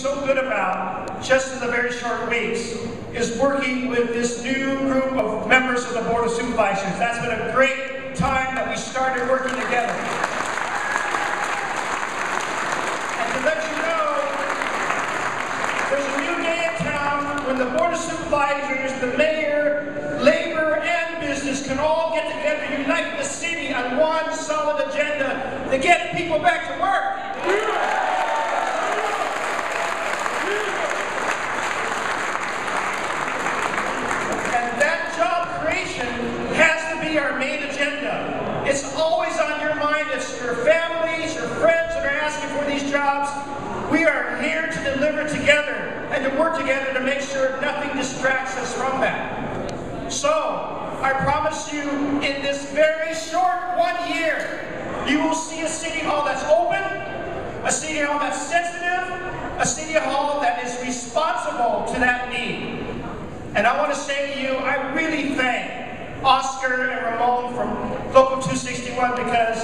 so good about, just in the very short weeks, is working with this new group of members of the Board of Supervisors. That's been a great time that we started working together. And to let you know, there's a new day in town when the Board of Supervisors, the mayor, labor, and business can all get together, unite the city on one solid agenda to get people back to work. Our main agenda. It's always on your mind. It's your families, your friends that are asking for these jobs. We are here to deliver together and to work together to make sure nothing distracts us from that. So, I promise you, in this very short 1 year, you will see a city hall that's open, a city hall that's sensitive, a city hall that is responsive to that need. And I want to say to you, I really thank Oscar and Ramon from Local 261 because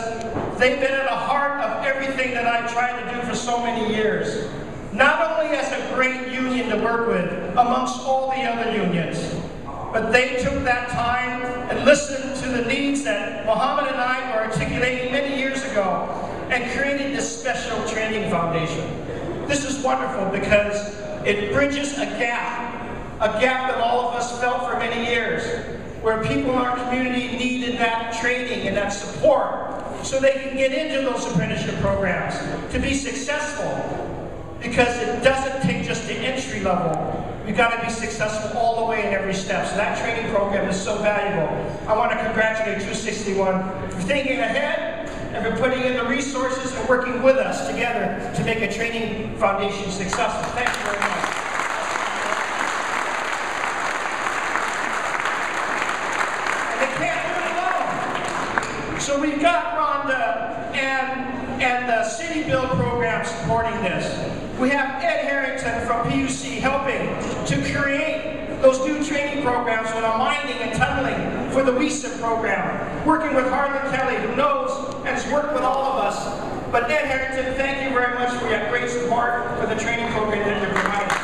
they've been at the heart of everything that I tried to do for so many years. Not only as a great union to work with amongst all the other unions, but they took that time and listened to the needs that Muhammad and I were articulating many years ago and created this special training foundation. This is wonderful because it bridges a gap that all of us felt for many years, where people in our community needed that training and that support so they can get into those apprenticeship programs to be successful. Because it doesn't take just the entry level. We've got to be successful all the way in every step. So that training program is so valuable. I want to congratulate 261 for thinking ahead and for putting in the resources and working with us together to make a training foundation successful. Thank you very much. So we've got Rhonda and the City Build program supporting this. We have Ed Harrington from PUC helping to create those new training programs on mining and tunneling for the WESA program, working with Harlan Kelly, who knows and has worked with all of us. But Ed Harrington, thank you very much for your great support for the training program that you're providing.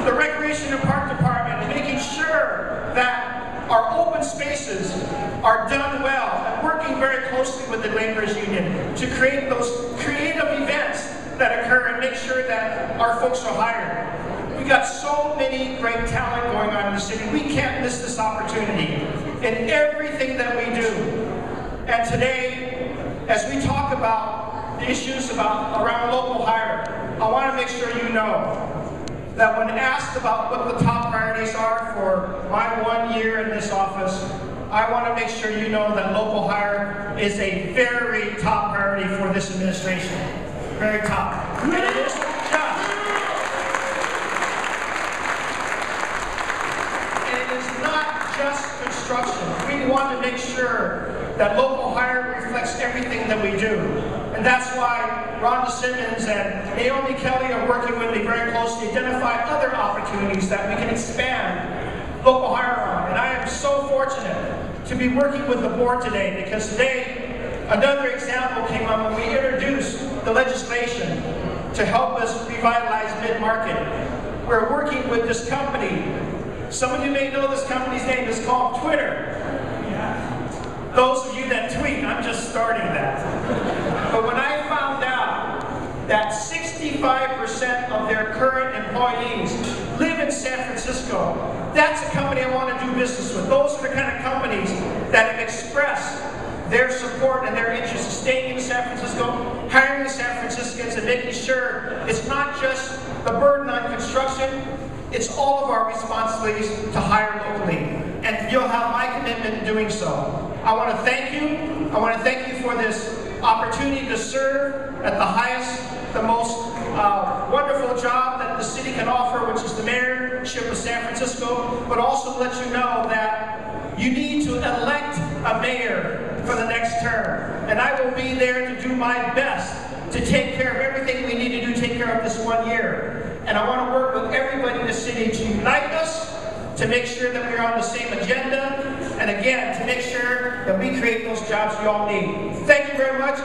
The Recreation and Park Department and making sure that our open spaces are done well and working very closely with the Laborers Union to create those creative events that occur and make sure that our folks are hired. We got so many great talent going on in the city. We can't miss this opportunity in everything that we do. And today, as we talk about the issues around local hire, I want to make sure you know that when asked about what the top priorities are for my 1 year in this office, I want to make sure you know that local hire is a very top priority for this administration. Very top. And it isn't just construction. We want to make sure that local hire reflects everything that we do. And that's why Rhonda Simmons and Naomi Kelly are working with me very closely to identify other opportunities that we can expand local hire on. And I am so fortunate to be working with the board today because today another example came up when we introduced the legislation to help us revitalize mid-market. We're working with this company. Some of you may know this company's name. It's called Twitter. Those of you that tweet, I'm just starting that. But when I found out that 65% of their current employees live in San Francisco, that's a company I want to do business with. Those are the kind of companies that have expressed their support and their interest in staying in San Francisco, hiring San Franciscans, and making sure it's not just the burden on construction, it's all of our responsibilities to hire locally. And you'll have my commitment in doing so. I want to thank you. I want to thank you for this opportunity to serve at the highest, the most wonderful job that the city can offer, which is the mayorship of San Francisco, but also let you know that you need to elect a mayor for the next term. And I will be there to do my best to take care of everything we need to do to take care of this 1 year. And I want to work with everybody in the city to unite us, to make sure that we're on the same agenda, and again, to make sure that we create those jobs we all need. Thank you very much.